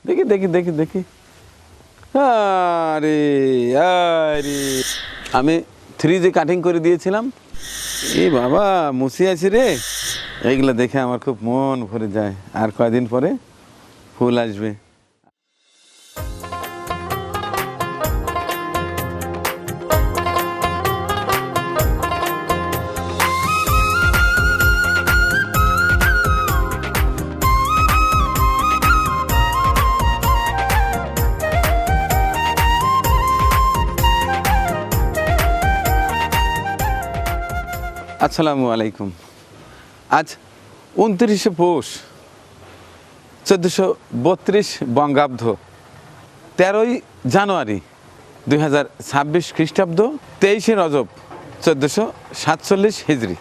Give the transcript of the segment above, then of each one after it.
দেখি দেখি দেখি দেখি আরে আরে আমি 3G কাটিং করে দিয়েছিলাম, এই বাবা মুছি আছে রে। এইগুলো দেখে আমার খুব মন ভরে যায়। আর কয়দিন পরে ফুল আসবে। আসসালামু আলাইকুম। আজ 29শে পৌষ 1432 বঙ্গাব্দ, 13ই জানুয়ারি 2026 খ্রিস্টাব্দ, 23শে রজব 1447 হিজরি,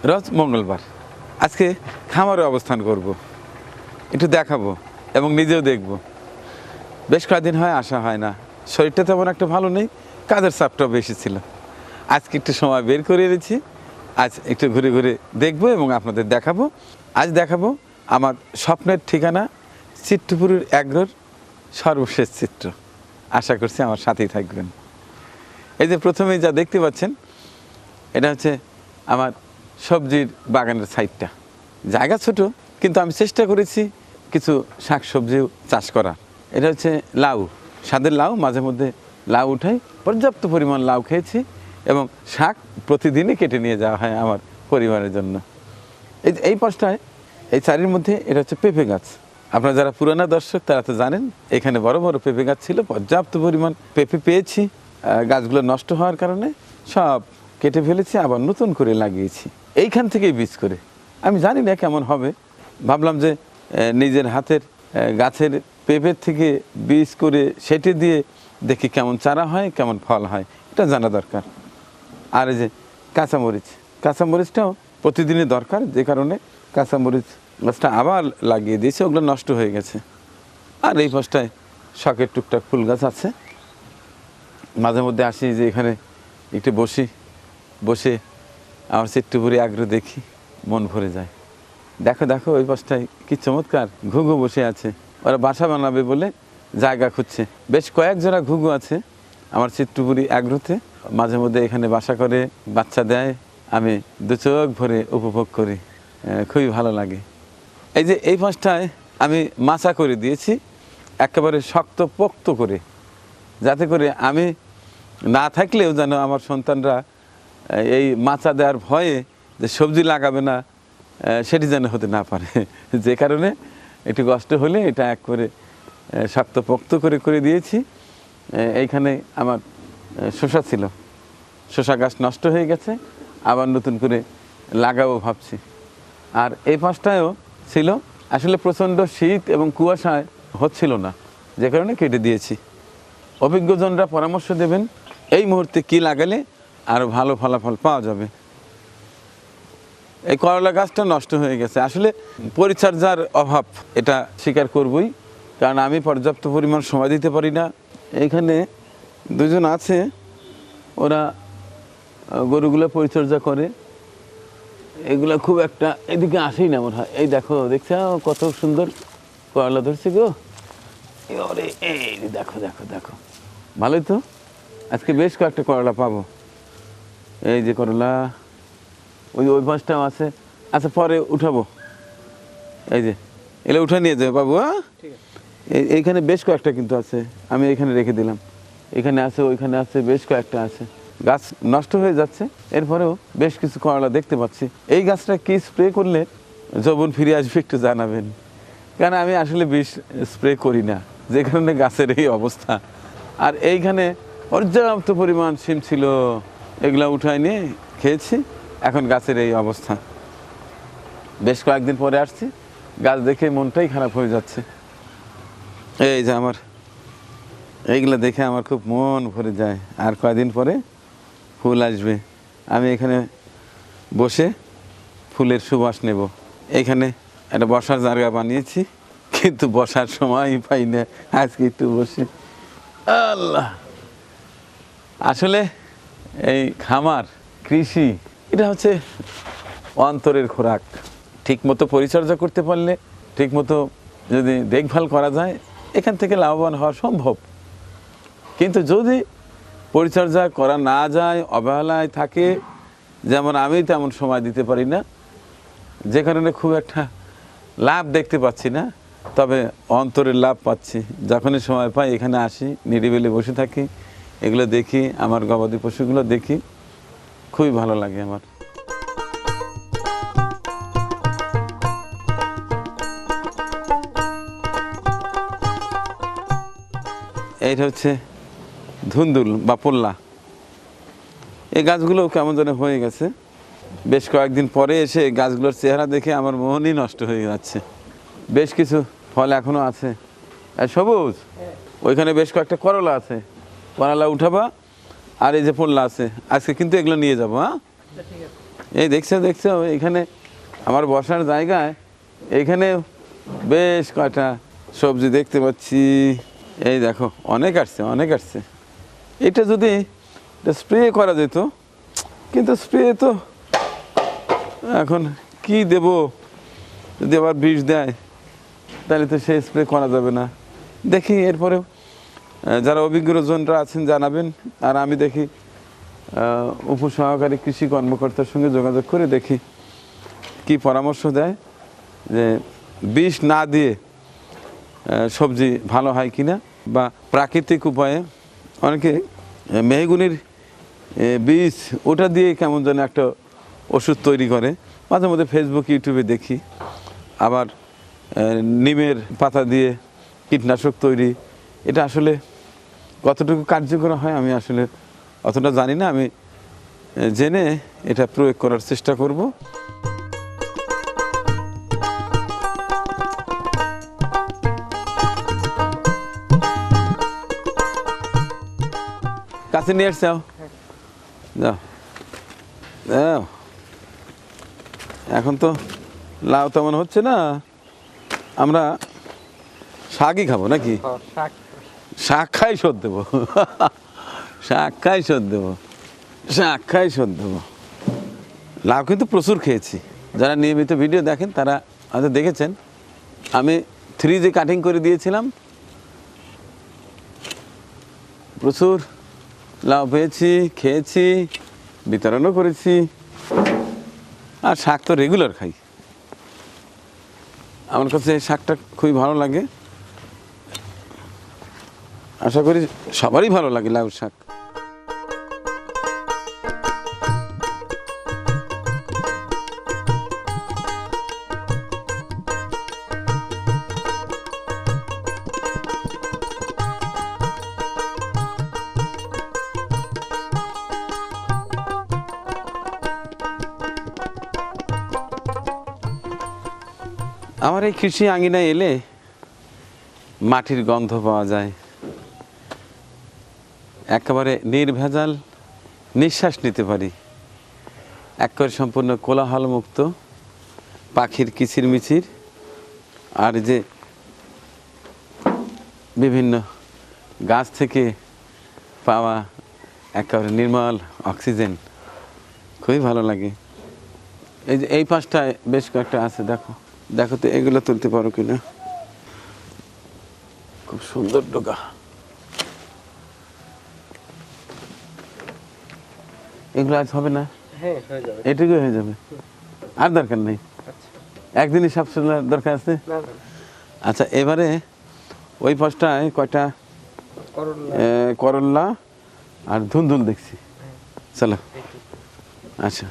রোজ মঙ্গলবার। আজকে খামারে অবস্থান করব, একটু দেখাবো এবং নিজেও দেখব। বেশ কয়েকদিন হয় আসা হয় না, শরীরটা তেমন একটা ভালো নেই, কাজের চাপটাও বেশি ছিল। আজকে একটু সময় বের করে এনেছি, আজ একটু ঘুরে ঘুরে দেখবো এবং আপনাদের দেখাবো। আজ দেখাবো আমার স্বপ্নের ঠিকানা চিত্তপুরের এগ্রোর সর্বশেষ চিত্র। আশা করছি আমার সাথেই থাকবেন। এই যে প্রথমেই যা দেখতে পাচ্ছেন, এটা হচ্ছে আমার সবজির বাগানের সাইডটা। জায়গা ছোট, কিন্তু আমি চেষ্টা করেছি কিছু শাক সবজিও চাষ করার। এটা হচ্ছে লাউ, স্বাদের লাউ, মাঝে মধ্যে লাউ উঠাই, পর্যাপ্ত পরিমাণ লাউ খেয়েছি এবং শাক প্রতিদিনই কেটে নিয়ে যাওয়া হয় আমার পরিবারের জন্য। এই পাশটায়, এই চারির মধ্যে এটা হচ্ছে পেঁপে গাছ। আপনারা যারা পুরানা দর্শক তারা তো জানেন, এখানে বড় বড় পেঁপে গাছ ছিল, পর্যাপ্ত পরিমাণ পেঁপে পেয়েছি। গাছগুলো নষ্ট হওয়ার কারণে সব কেটে ফেলেছি, আবার নতুন করে লাগিয়েছি এইখান থেকেই বীজ করে। আমি জানি না কেমন হবে, ভাবলাম যে নিজের হাতের গাছের পেঁপের থেকে বীজ করে সেটে দিয়ে দেখি কেমন চারা হয়, কেমন ফল হয়, এটা জানা দরকার। আর এই যে কাঁচামরিচ, কাঁচামরিচটাও প্রতিদিনই দরকার, যে কারণে কাঁচামরিচ গাছটা আবার লাগিয়ে দিয়েছে, ওগুলো নষ্ট হয়ে গেছে। আর এই পাশটায় শখের টুকটাক ফুল গাছ আছে। মাঝে মধ্যে আসি যে এখানে একটু বসে আমার চিত্তপুরি আগ্রহ দেখি, মন ভরে যায়। দেখো দেখো ওই পাশটায় কি চমৎকার ঘুঘু বসে আছে, ওরা বাসা বানাবে বলে জায়গা খুঁজছে। বেশ কয়েক জোড়া ঘুঘু আছে আমার চিত্তপুরি আগ্রহতে, মাঝে মধ্যে এখানে বাসা করে, বাচ্চা দেয়, আমি দু চোখ ভরে উপভোগ করি, খুবই ভালো লাগে। এই যে এই পাশটায় আমি মাচা করে দিয়েছি, একেবারে শক্ত পোক্ত করে, যাতে করে আমি না থাকলেও যেন আমার সন্তানরা এই মাচা দেওয়ার ভয়ে যে সবজি লাগাবে না সেটি যেন হতে না পারে। যে কারণে একটু কষ্ট হলে এটা এক করে শক্ত পোক্ত করে করে দিয়েছি। এইখানে আমার শসা ছিল, শসা গাছ নষ্ট হয়ে গেছে, আবার নতুন করে লাগাবো ভাবছি। আর এই পাশটায়ও ছিল, আসলে প্রচণ্ড শীত এবং কুয়াশায় হচ্ছিল না, যে কারণে কেটে দিয়েছি। অভিজ্ঞজনরা পরামর্শ দেবেন এই মুহূর্তে কি লাগালে আরও ভালো ফলাফল পাওয়া যাবে। এই করলা গাছটা নষ্ট হয়ে গেছে, আসলে পরিচর্যার অভাব, এটা স্বীকার করবই, কারণ আমি পর্যাপ্ত পরিমাণ সময় দিতে পারি না। এইখানে দুজন আছে, ওরা গরুগুলো পরিচর্যা করে, এগুলো খুব একটা এদিকে আসেই না মনে হয়। এই দেখো, দেখছো কত সুন্দর করলা ধরছে গো, এই দেখো দেখো দেখো, ভালোই তো, আজকে বেশ কয়েকটা করলা পাবো। এই যে করলা, ওই পাশটাও আছে, আচ্ছা পরে উঠাবো। এই যে এলে উঠে নিয়ে যাবে বাবু। এইখানে বেশ কয়েকটা কিন্তু আছে, আমি এখানে রেখে দিলাম, এখানে আছে, ওইখানে আছে, বেশ কয়েকটা আছে। গাছ নষ্ট হয়ে যাচ্ছে, এরপরেও বেশ কিছু করলা দেখতে পাচ্ছি। এই গাছটা কি স্প্রে করলে যৌবন ফিরে আসবে একটু জানাবেন, কারণ আমি আসলে বিষ স্প্রে করি না, যে কারণে গাছের এই অবস্থা। আর এইখানে পর্যাপ্ত পরিমাণ সিম ছিল, এগুলা উঠায় নিয়ে খেয়েছি, এখন গাছের এই অবস্থা। বেশ কয়েকদিন পরে আসছি, গাছ দেখে মনটাই খারাপ হয়ে যাচ্ছে। এই যে আমার এইগুলো দেখে আমার খুব মন ভরে যায়। আর কয়েকদিন পরে ফুল আসবে, আমি এখানে বসে ফুলের সুবাস নেব। এইখানে একটা বসার জায়গা বানিয়েছি, কিন্তু বসার সময়ই পাই না, আজকে একটু বসে। আল্লাহ, আসলে এই খামার কৃষি এটা হচ্ছে অন্তরের খোরাক। ঠিকমতো পরিচর্যা করতে পারলে, ঠিকমতো যদি দেখভাল করা যায়, এখান থেকে লাভবান হওয়া সম্ভব। কিন্তু যদি পরিচর্যা করা না যায়, অবহেলায় থাকে, যেমন আমি তেমন সময় দিতে পারি না, যে কারণে খুব একটা লাভ দেখতে পাচ্ছি না। তবে অন্তরের লাভ পাচ্ছি। যখনই সময় পাই এখানে আসি, নিরিবিলি বসে থাকি, এগুলো দেখি, আমার গবাদি পশুগুলো দেখি, খুবই ভালো লাগে আমার। এইটা হচ্ছে ধুন্দুল বা পোল্লা। এই গাছগুলো কেমন যেন হয়ে গেছে। বেশ কয়েকদিন পরে এসে গাছগুলোর চেহারা দেখে আমার মনই নষ্ট হয়ে যাচ্ছে। বেশ কিছু ফল এখনো আছে। আর সবুজ, ওইখানে বেশ কয়েকটা করলা আছে, করলা উঠাবা। আর এই যে পোল্লা আছে, আজকে কিন্তু এগুলো নিয়ে যাবো। হ্যাঁ, এই দেখছো দেখছো, এখানে আমার বসার জায়গায় এইখানে বেশ কয়টা সবজি দেখতে পাচ্ছি। এই দেখো, অনেক আসছে, অনেক আসছে। এটা যদি স্প্রে করা যেত, কিন্তু স্প্রে তো এখন কি দেব, যদি আবার বিষ দেয় তাহলে তো সেই স্প্রে করা যাবে না। দেখি এরপরেও যারা অভিজ্ঞজনরা আছেন জানাবেন। আর আমি দেখি উপসহকারী কৃষি কর্মকর্তার সঙ্গে যোগাযোগ করে দেখি কি পরামর্শ দেয়, যে বিষ না দিয়ে সবজি ভালো হয় কিনা, বা প্রাকৃতিক উপায়ে অনেকে মেহগুনির বীজ ওটা দিয়ে কেমন যেন একটা ওষুধ তৈরি করে। মাঝে মধ্যে ফেসবুক, ইউটিউবে দেখি। আবার নিমের পাতা দিয়ে কীটনাশক তৈরি, এটা আসলে কতটুকু কার্যকর হয় আমি আসলে অতটা জানি না। আমি জেনে এটা প্রয়োগ করার চেষ্টা করব। কাছে নিয়ে আসছে, যাও যাও। এখন তো লাউ তেমন হচ্ছে না, আমরা শাকই খাবো নাকি? শাক খাই শোধ দেবো, শাক খাই শোধ দেবো, শাক খাই শোধ দেবো। লাউ কিন্তু প্রচুর খেয়েছি। যারা নিয়মিত ভিডিও দেখেন তারা হয়তো দেখেছেন, আমি 3G কাটিং করে দিয়েছিলাম। প্রচুর লাউ পেয়েছি, খেয়েছি, বিতরণও করেছি। আর শাক তো রেগুলার খাই। আমার কাছে এই শাকটা খুবই ভালো লাগে। আশা করি সবারই ভালো লাগে লাউ শাক। আমার এই কৃষি আঙিনায় এলে মাটির গন্ধ পাওয়া যায়, একেবারে নির্ভেজাল নিঃশ্বাস নিতে পারি, একেবারে সম্পূর্ণ কোলাহলমুক্ত, পাখির কিচিরমিচির আর যে বিভিন্ন গাছ থেকে পাওয়া একেবারে নির্মল অক্সিজেন, খুবই ভালো লাগে। এই যে এই পাশটায় বেশ কয়েকটা আছে, দেখো দেখো তো এগুলো তুলতে পারো কিনা। খুব সুন্দর ডোকা। এগুলো আজ হবে না? এটুকু হয়ে যাবে, আর দরকার নেই। একদিনই সব শোনার দরকার আছে। আচ্ছা, এবারে ওই পাশটায় কয়টা করল্লা আর ধুন্দুল দেখছি। চলো, আচ্ছা।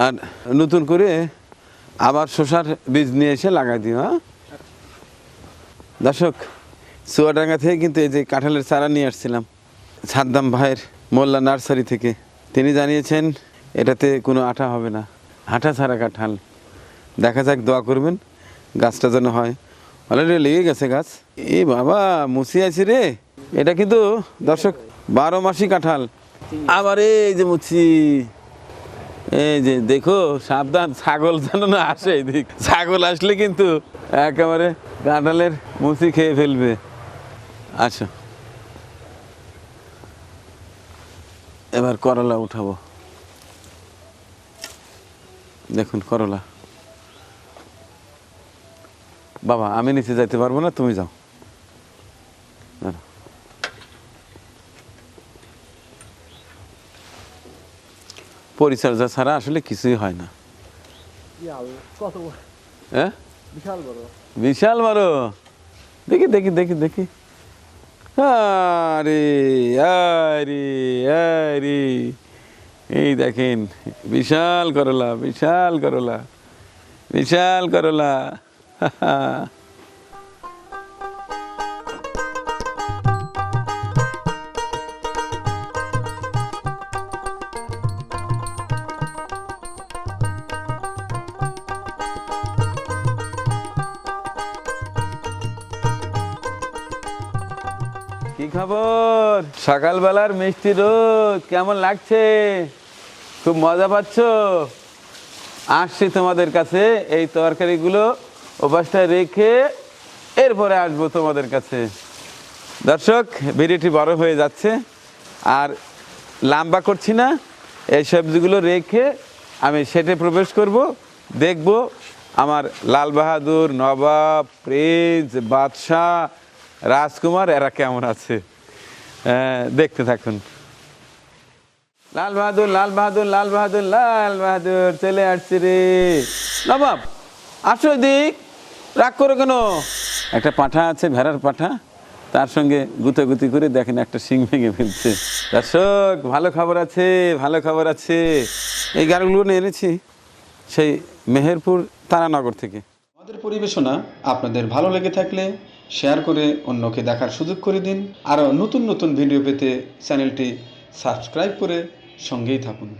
আর নতুন করে আবার শসার বীজ নিয়ে এসে লাগাই দিও। হ্যাঁ দর্শক, চুয়াডাঙ্গা থেকে কিন্তু এই যে কাঁঠালের চারা নিয়ে আসছিলাম সাদ্দাম ভাইয়ের মোল্লা নার্সারি থেকে। তিনি জানিয়েছেন এটাতে কোনো আঠা হবে না, আঠা ছাড়া কাঁঠাল। দেখা যাক, দোয়া করবেন গাছটা যেন হয়। অলরেডি লেগে গেছে গাছ। এ বাবা, মুছি আছি রে। এটা কিন্তু দর্শক 12 মাসি কাঁঠাল। আবার এই যে মুছি, এই যে দেখো, সাবধান, ছাগল যেন না আসে এদিক। ছাগল আসলে কিন্তু একেবারে কাঁঠালের মুচি খেয়ে ফেলবে। আচ্ছা, এবার করলা উঠাবো। দেখুন করলা। বাবা, আমি নিচে যাইতে পারবো না, তুমি যাও। পরিচর্যা ছাড়া আসলে কিছুই হয় না। কত হ্যাঁ, বিশাল বড়। বিশাল বড়। দেখি দেখি দেখি দেখি। আরে আরে আরে, এই দেখেন বিশাল করলা, বিশাল করলা, বিশাল করলা। কি খবর? সকালবেলার মিষ্টি রোদ কেমন লাগছে? খুব মজা পাচ্ছ? আসছি তোমাদের কাছে, এই তরকারিগুলো ওপাশটায় রেখে এরপরে আসবো তোমাদের কাছে। দর্শক, ভিডিওটি বড় হয়ে যাচ্ছে আর লম্বা করছি না। এই সবজিগুলো রেখে আমি সেটে প্রবেশ করব, দেখব আমার লাল বাহাদুর, নবাব, প্রিন্স, বাদশাহ, রাজকুমার এরা কেমন আছে। দেখতে থাকুন। লাল বাহাদুর, লাল বাহাদুর, লাল বাহাদুর, লাল বাহাদুর চলে আসছে রে। নবাব আসো, দিক রাগ করো কেন? একটা পাঁঠা আছে, ভেড়ার পাঁঠা, তার সঙ্গে গুতাগুতি করে দেখেন একটা শিং ভেঙে ফেলছে। দর্শক, ভালো খবর আছে, ভালো খবর আছে। এই গাড়িগুলো নিয়ে এনেছি সেই মেহেরপুর তারানগর থেকে। আমাদের পরিবেশনা আপনাদের ভালো লেগে থাকলে শেয়ার করে অন্যকে দেখার সুযোগ করে দিন। আরও নতুন নতুন ভিডিও পেতে চ্যানেলটি সাবস্ক্রাইব করে সঙ্গেই থাকুন।